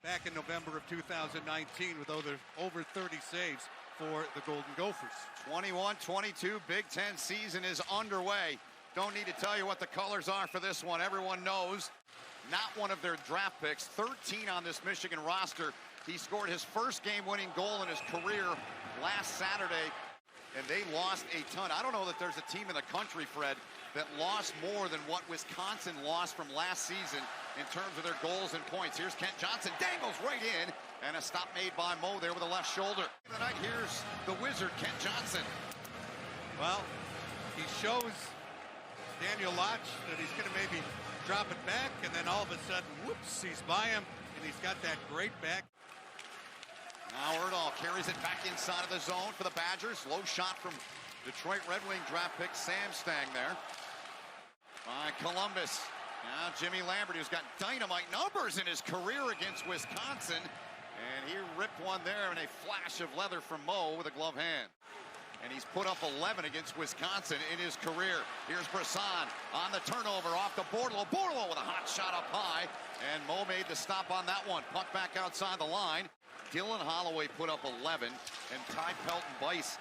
back in November of 2019 with over 30 saves for the Golden Gophers. 21-22 Big Ten season is underway. Don't need to tell you what the colors are for this one. Everyone knows. Not one of their draft picks. 13 on this Michigan roster. He scored his first game-winning goal in his career last Saturday, and they lost a ton. I don't know that there's a team in the country, Fred, that lost more than what Wisconsin lost from last season in terms of their goals and points. Here's Kent Johnson, dangles right in, and a stop made by Mo there with the left shoulder. Tonight, here's the wizard, Kent Johnson. Well, he shows Daniel Lodge that he's going to maybe drop it back, and then all of a sudden, whoops, he's by him, and he's got that great back. Now Erdahl carries it back inside of the zone for the Badgers. Low shot from Detroit Red Wing draft pick Sam Stang there. By Columbus. Now Jimmy Lambert, who's got dynamite numbers in his career against Wisconsin. And he ripped one there in a flash of leather from Mo with a glove hand. And he's put up 11 against Wisconsin in his career. Here's Brisson on the turnover off the Bordelot. Bordelot with a hot shot up high. And Mo made the stop on that one. Puck back outside the line. Dylan Holloway put up 11. And Ty Pelton-Bice,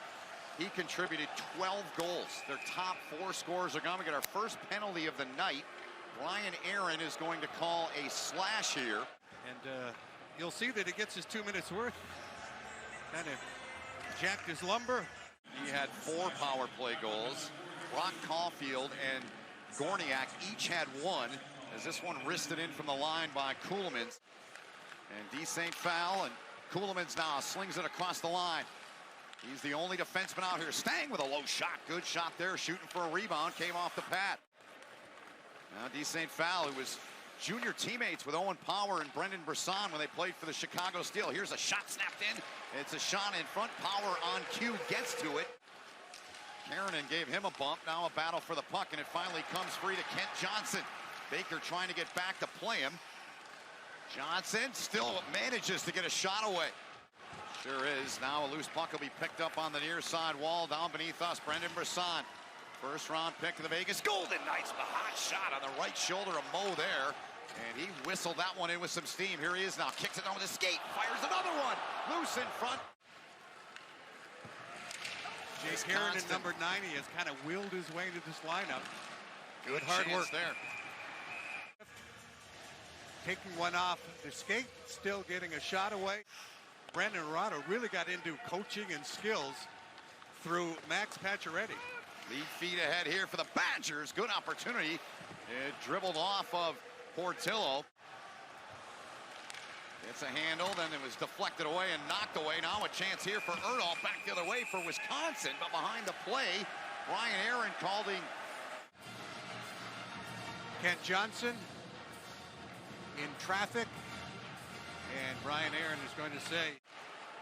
he contributed 12 goals. Their top 4 scorers are going to get our first penalty of the night. Brian Aaron is going to call a slash here. And you'll see that he gets his 2 minutes worth. Kind of jacked his lumber. He had 4 power play goals. Brock Caulfield and Gorniak each had 1, as this one wristed in from the line by Kuhlmans. And D. St. Foul, and Kuhlmans now slings it across the line. He's the only defenseman out here. Stang with a low shot. Good shot there, shooting for a rebound. Came off the pad. Now D. St. Foul, who was junior teammates with Owen Power and Brendan Brisson when they played for the Chicago Steel. Here's a shot snapped in. It's a shot in front. Power on cue, gets to it. Keranen gave him a bump. Now a battle for the puck, and it finally comes free to Kent Johnson. Baker trying to get back to play him. Johnson still manages to get a shot away. Sure is. Now a loose puck will be picked up on the near side wall down beneath us. Brendan Brisson. First round pick of the Vegas Golden Knights with a hot shot on the right shoulder of Mo there. And he whistled that one in with some steam. Here he is now. Kicks it on with his skate. Fires another one. Loose in front. Jake Keranen, number 90, has kind of willed his way into this lineup. Good hard work there. Taking one off the skate, still getting a shot away. Brandon Arado really got into coaching and skills through Max Pacioretty. Lead feet ahead here for the Badgers. Good opportunity. It dribbled off of Portillo. It's a handle, then it was deflected away and knocked away. Now a chance here for Erdahl, back the other way for Wisconsin, but behind the play, Brian Aaron calling. Kent Johnson in traffic, and Brian Aaron is going to say.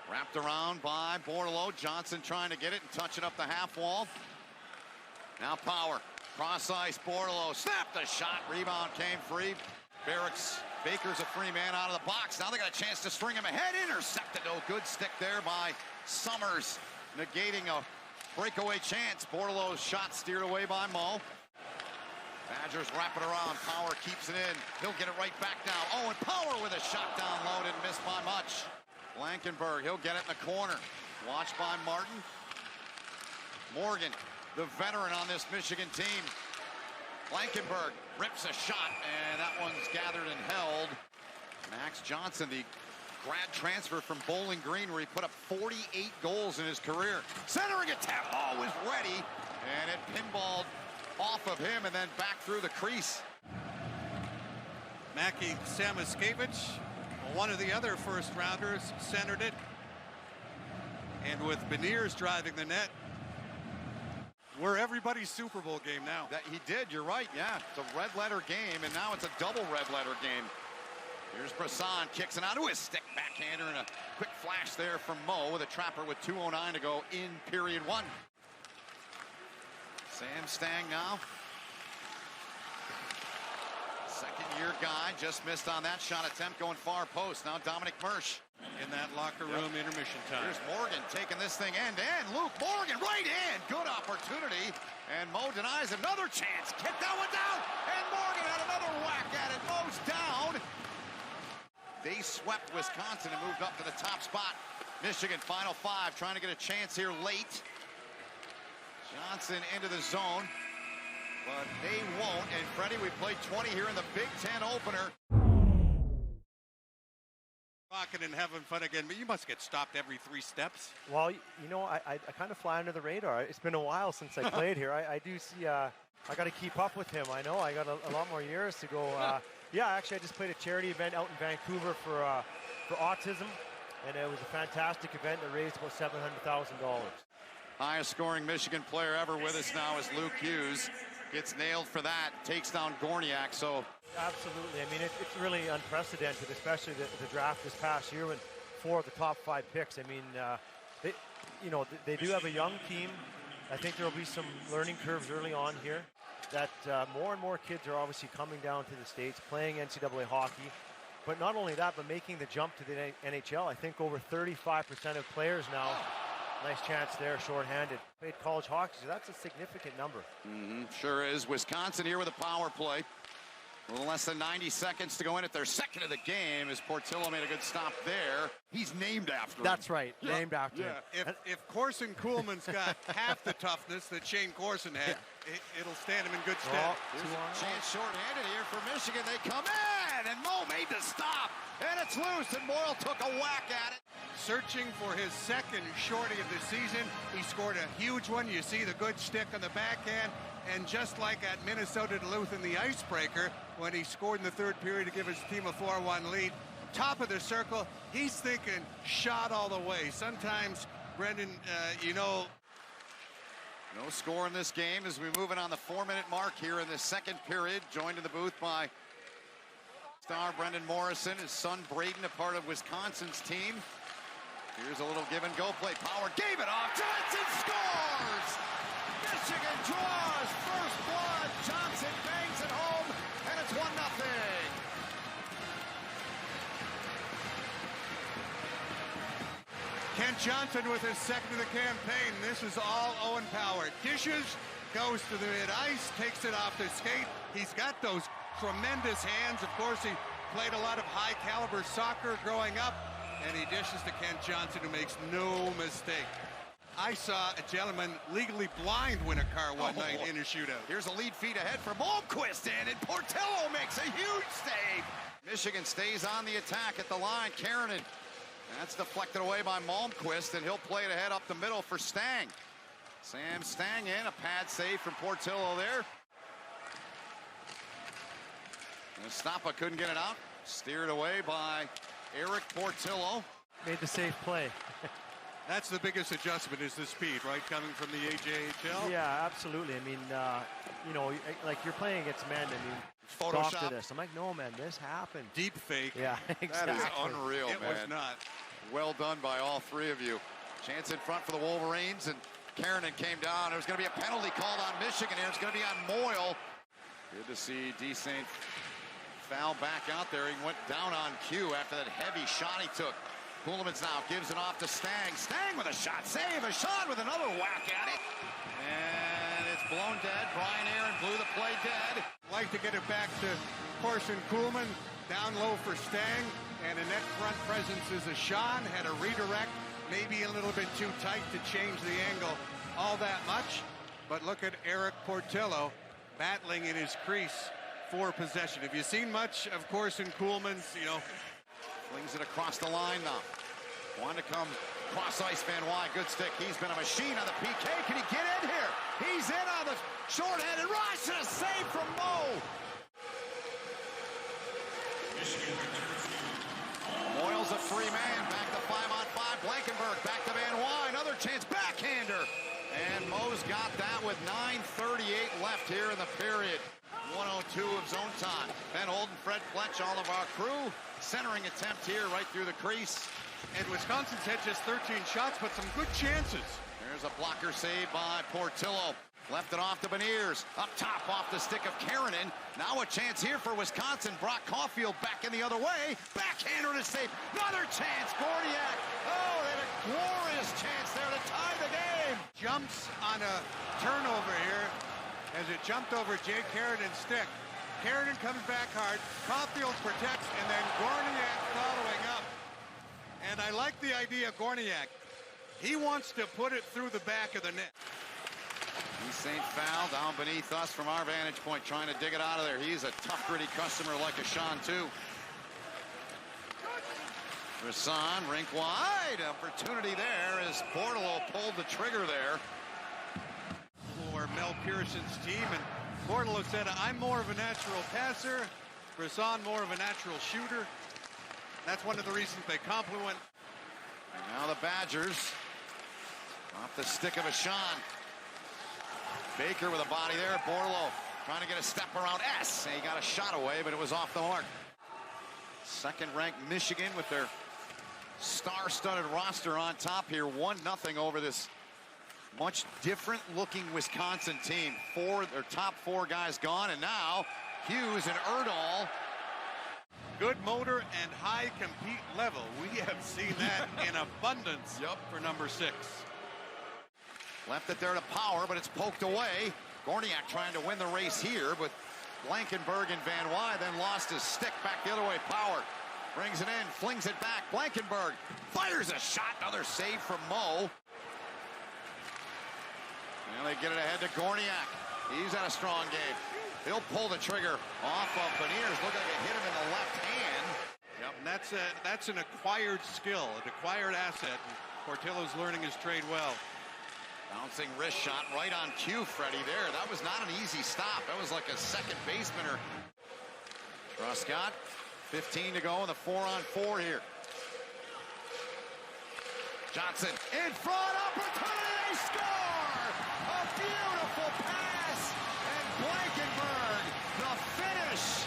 Wrapped around by Bordelot. Johnson trying to get it and touch it up the half wall. Now Power, cross ice, Bordelot, snapped the shot, rebound came free. Baker's a free man out of the box. Now they got a chance to string him ahead, intercepted. Oh, good stick there by Summers, negating a breakaway chance. Bordelot's shot steered away by Mo. Badgers wrap it around, Power keeps it in. He'll get it right back now. Oh, and Power with a shot down low, didn't miss by much. Blankenberg, he'll get it in the corner. Watched by Martin. Morgan, the veteran on this Michigan team. Blankenberg rips a shot, and that one's gathered and held. Max Johnson, the grad transfer from Bowling Green, where he put up 48 goals in his career. Centering attempt, oh, was ready, and it pinballed off of him and then back through the crease. Mackie Samoskevich, one of the other first-rounders, centered it. And with Beniers driving the net, we're everybody's Super Bowl game now. That he did, you're right, yeah. It's a red-letter game, and now it's a double red-letter game. Here's Brisson, kicks it out to his stick backhander, and a quick flash there from Mo with a trapper with 2:09 to go in period 1. Sam Stang now. Second-year guy, just missed on that shot attempt going far post. Now Dominic Mersch. In that locker room intermission time. Here's Morgan taking this thing end-to-end. Luke Morgan, right hand. Good opportunity. And Mo denies another chance. Kick that one down. And Morgan had another whack at it. Mo's down. They swept Wisconsin and moved up to the top spot. Michigan, final 5, trying to get a chance here late. Johnson into the zone, but they won't. And Freddie, we played 20 here in the Big Ten opener. Rocking and having fun again, but you must get stopped every 3 steps. Well, you know, I kind of fly under the radar. It's been a while since I played here. I do see, I got to keep up with him. I know I got a lot more years to go. Yeah, actually, I just played a charity event out in Vancouver for autism, and it was a fantastic event that raised about $700,000. Highest scoring Michigan player ever with us now is Luke Hughes. Gets nailed for that, takes down Gorniak. So absolutely. I mean, it's really unprecedented, especially the draft this past year when 4 of the top 5 picks. I mean, they do have a young team. I think there will be some learning curves early on here that more and more kids are obviously coming down to the States, playing NCAA hockey. But not only that, but making the jump to the NHL. I think over 35% of players now. Nice chance there, shorthanded. Played college hockey, so that's a significant number. Sure is. Wisconsin here with a power play. A little less than 90 seconds to go in at their second of the game as Portillo made a good stop there. He's named after him. That's right, named after him. If Corson Kuhlman's got half the toughness that Shane Corson had, it'll stand him in good stead. There's a chance shorthanded here for Michigan. They come in, and Mo made the stop. And it's loose, and Moyle took a whack at it. Searching for his second shorty of the season. He scored a huge one. You see the good stick on the backhand. And just like at Minnesota Duluth in the icebreaker, when he scored in the 3rd period to give his team a 4-1 lead, top of the circle, he's thinking shot all the way. Sometimes, Brendan, no score in this game as we move in on the 4-minute mark here in the 2nd period. Joined in the booth by star Brendan Morrison, his son Braden, a part of Wisconsin's team. Here's a little give and go play. Power gave it off. Johnson scores! Michigan draws first blood. Johnson bangs it home, and it's 1-0. Kent Johnson with his second of the campaign. This is all Owen Power. Dishes, goes to the mid-ice, takes it off the skate. He's got those tremendous hands. Of course, he played a lot of high-caliber soccer growing up, and he dishes to Kent Johnson, who makes no mistake. I saw a gentleman legally blind win a car one night in a shootout. Here's a lead feed ahead for Malmquist, and Portillo makes a huge save. Michigan stays on the attack at the line. Keranen. That's deflected away by Malmquist, and he'll play it ahead up the middle for Stang. Sam Stang in, a pad save from Portillo there. And Stoppa couldn't get it out. Steered away by Eric Portillo. Made the safe play. That's the biggest adjustment, is the speed, right, coming from the AJHL? Yeah, absolutely. I mean, like you're playing against men, I mean, Photoshop. this. I'm like, no, man, this happened. Deep fake. Yeah, exactly. That is unreal, It man. was not. Well done by all 3 of you. Chance in front for the Wolverines, and Keranen came down. There's going to be a penalty called on Michigan here. It's going to be on Moyle. Good to see D. St. foul back out there. He went down on cue after that heavy shot he took. Kuhlman's now gives it off to Stang. Stang with a shot. Save a shot with another whack at it. And it's blown dead. Brian Aaron blew the play dead. Like to get it back to Corson Kuhlman. Down low for Stang. And a net front presence is a Sean. Had a redirect. Maybe a little bit too tight to change the angle all that much. But look at Eric Portillo battling in his crease for possession. Have you seen much of Corson Kuhlman's, Flings it across the line now. Wanted to come cross ice, Van Wy. Good stick. He's been a machine on the PK. Can he get in here? He's in on the shorthanded rush, and a save from Mo. Moyle's a free man. Back to 5-on-5. Blankenberg back to Van Wy. Another chance. Backhander. And Mo's got that with 9:38 left here in the period. 1:02 of zone time. Ben Holden, Fred Fletch, all of our crew. Centering attempt here right through the crease. and Wisconsin's had just 13 shots, but some good chances. There's a blocker save by Portillo. Left it off to Beniers. Up top off the stick of Keranen. Now a chance here for Wisconsin. Brock Caulfield back in the other way. Backhander to save. Another chance. Gorniak. Oh, they had a glorious chance there to tie the game. Jumps on a turnover here as it jumped over Jake Kerenen's stick. Keranen comes back hard. Caulfield protects, and then Gorniak following And I like the idea of Gorniak. He wants to put it through the back of the net. St. Foul down beneath us from our vantage point, trying to dig it out of there. He's a tough, gritty customer like a Sean, too. Rasan, rink wide. Opportunity there as Portillo pulled the trigger there. For Mel Pearson's team, and Portillo said, I'm more of a natural passer, Rasan more of a natural shooter. That's one of the reasons they complement. And now the Badgers off the stick of a Sean. Baker with a body there. Portillo trying to get a step around S. He got a shot away, but it was off the mark. Second-ranked Michigan with their star-studded roster on top here. 1-0 over this much different-looking Wisconsin team. Their top four guys gone, and now Hughes and Erdahl. Good motor and high compete level. We have seen that in abundance for number 6. Left it there to Power, but it's poked away. Gorniak trying to win the race here, but Blankenberg and Van Wy then lost his stick back the other way. Power brings it in, flings it back. Blankenberg fires a shot. Another save from Mo. And they get it ahead to Gorniak. He's had a strong game. He'll pull the trigger off of Beniers. Look like it hit him in the left hand. Yep, and that's an acquired skill, an acquired asset. Portillo's learning his trade well. Bouncing wrist shot right on cue, Freddie, there. That was not an easy stop. That was like a second baseman. Truscott, 15 to go in the 4-on-4 here. Johnson in front, opportunity, they score! A beautiful pass, and Blankenberg, the finish.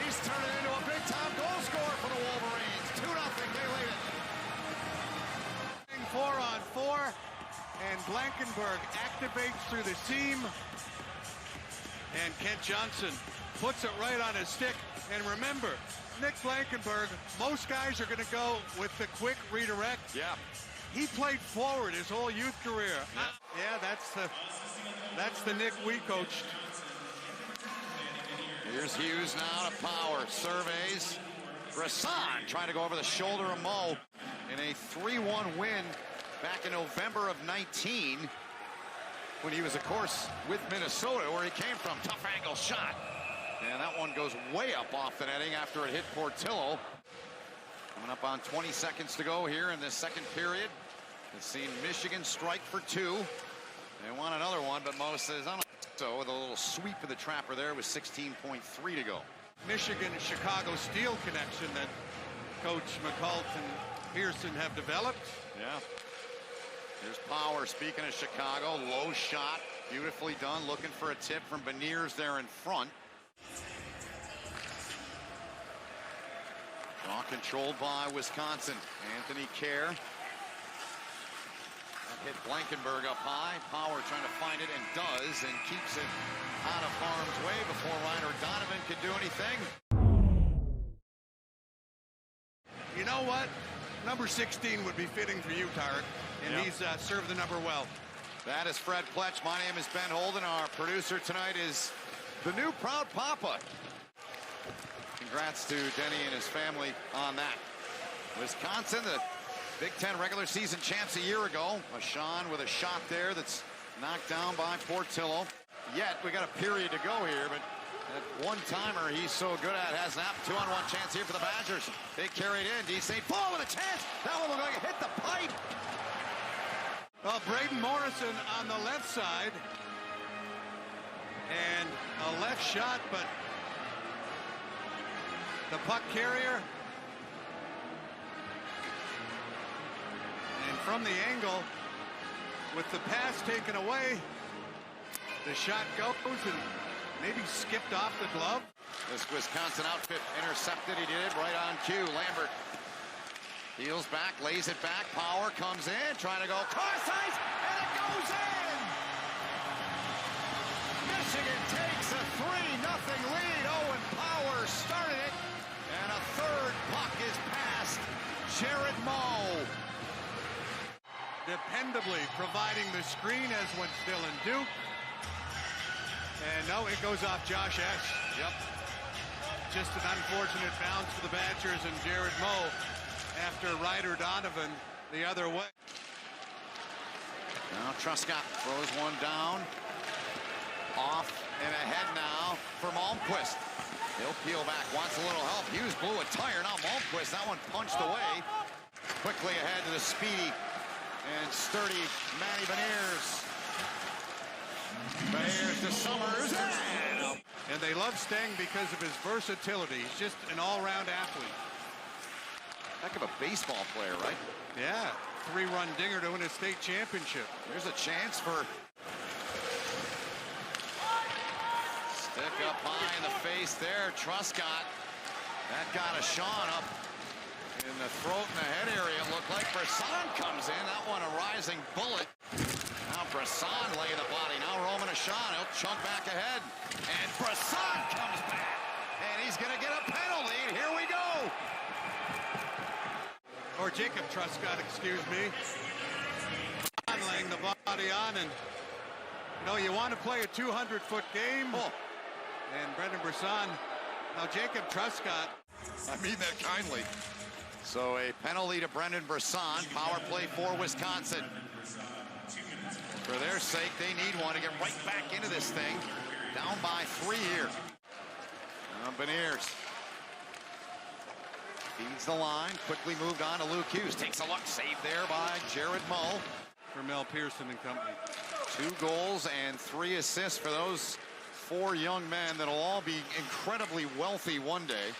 He's turning into a big-time goal scorer for the Wolverines. 2-0, they lead it. 4-on-4. And Blankenberg activates through the seam. And Kent Johnson puts it right on his stick. And remember, Nick Blankenberg, most guys are going to go with the quick redirect. Yeah. He played forward his whole youth career. Yeah, that's the Nick we coached. Here's Hughes now to Power. Surveys. Rasan trying to go over the shoulder of Mo in a 3-1 win back in November of 19, when he was, of course, with Minnesota, where he came from. Tough angle shot. And that one goes way up off the netting after it hit Portillo. Coming up on 20 seconds to go here in this second period. We've seen Michigan strike for 2. They want another one, but Mo says, I don't know. So with a little sweep of the trapper there with 16.3 to go. Michigan-Chicago Steel connection that Coach McCult and Pearson have developed. Yeah. Here's Power, speaking of Chicago. Low shot, beautifully done. Looking for a tip from Beniers there in front. Draw controlled by Wisconsin. Anthony Kerr. That hit Blankenberg up high. Power trying to find it and does, and keeps it out of harm's way before Reiner Donovan could do anything. You know what? Number 16 would be fitting for you, Tarek. And he's served the number well. That is Fred Pletch. My name is Ben Holden. Our producer tonight is the new proud papa. Congrats to Denny and his family on that. Wisconsin, the Big Ten regular season champs a year ago. Sean with a shot there that's knocked down by Portillo. Yet we got a period to go here, but that one-timer he's so good at has an 2-on-1 chance here for the Badgers. They carry it in. D-St. Paul with a chance. That one looked like it hit the pipe. Well, Braden Morrison on the left side. And a left shot, but the puck carrier. And from the angle, with the pass taken away, the shot goes and maybe skipped off the glove. This Wisconsin outfit intercepted. He did it right on cue. Lambert heels back, lays it back. Power comes in, trying to go cross-ice, and it goes in! Michigan takes a 3-0 lead. Owen Power started it, and a third puck is past Jared Moe. Dependably providing the screen as when still in Duke. And no, it goes off Josh Esch. Yep. Just an unfortunate bounce for the Badgers, and Jared Moe after Ryder Donovan the other way. Now Truscott throws one down. Off and ahead now for Malmquist. He'll peel back, wants a little help. Hughes blew a tire. Now Malmquist, that one punched away. Quickly ahead to the speedy and sturdy Manny Beniers. Beniers to Summers. And they love Steng because of his versatility. He's just an all-round athlete. Heck of a baseball player, right? Yeah, 3-run dinger to win a state championship. There's a chance for stick up high in the face there. Truscott. That got a Sean up in the throat and the head area. It looked like Brisson comes in. That one a rising bullet. Now Brisson laying the body. Now Roman Sean. He'll chunk back ahead. And Brisson comes back. And he's going to get a penalty. Here we go. Or Jacob Truscott, excuse me. Laying the body on, and you know, you want to play a 200-foot game. And Brendan Brisson. Now Jacob Truscott. I mean that kindly. So a penalty to Brendan Brisson. Power play for Wisconsin. For their sake, they need one to get right back into this thing. Down by 3 here. Beniers feeds the line. Quickly moved on to Luke Hughes. Takes a look. Saved there by Jared Mull. For Mel Pearson and company. 2 goals and 3 assists for those 4 young men that'll all be incredibly wealthy one day.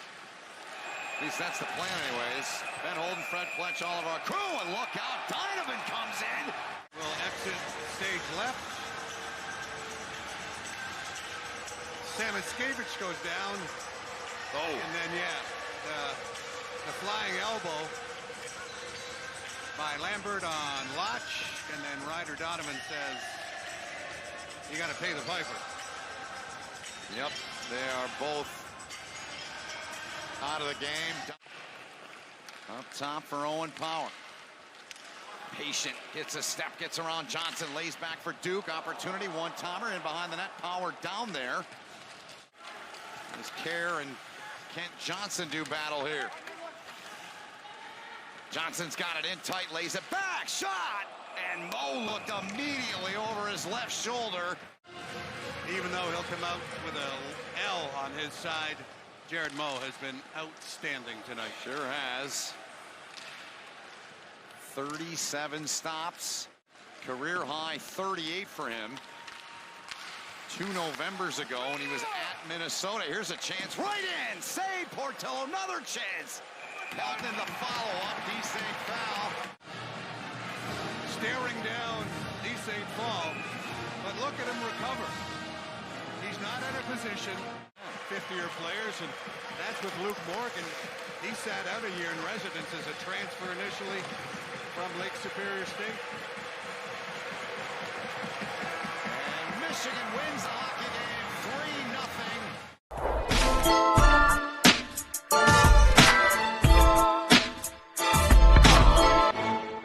At least that's the plan anyways. Ben Holden, Fred Fletch, all of our crew, and look out, Donovan comes in. Will exit stage left. Samoskevich goes down. Oh. And then, the flying elbow by Lambert on Lotch, and then Ryder Donovan says, you got to pay the piper. Yep, they are both out of the game. Up top for Owen Power. Patient, gets a step, gets around Johnson, lays back for Duke. Opportunity, one-timer, and behind the net, Power down there. As Kerr and Kent Johnson do battle here. Johnson's got it in tight, lays it back, shot! And Mo looked immediately over his left shoulder. Even though he'll come out with a L on his side, Jared Moe has been outstanding tonight. Sure has. 37 stops. Career high 38 for him. 2 Novembers ago when he was at Minnesota. Here's a chance right in. Save Portillo, another chance. Pelton in the follow-up. D-St. foul. Staring down D-St. Paul, but look at him recover. He's not in a position. 50-year players, and that's with Luke Morgan. He sat out a year in residence as a transfer initially from Lake Superior State. And Michigan wins the hockey game 3-0.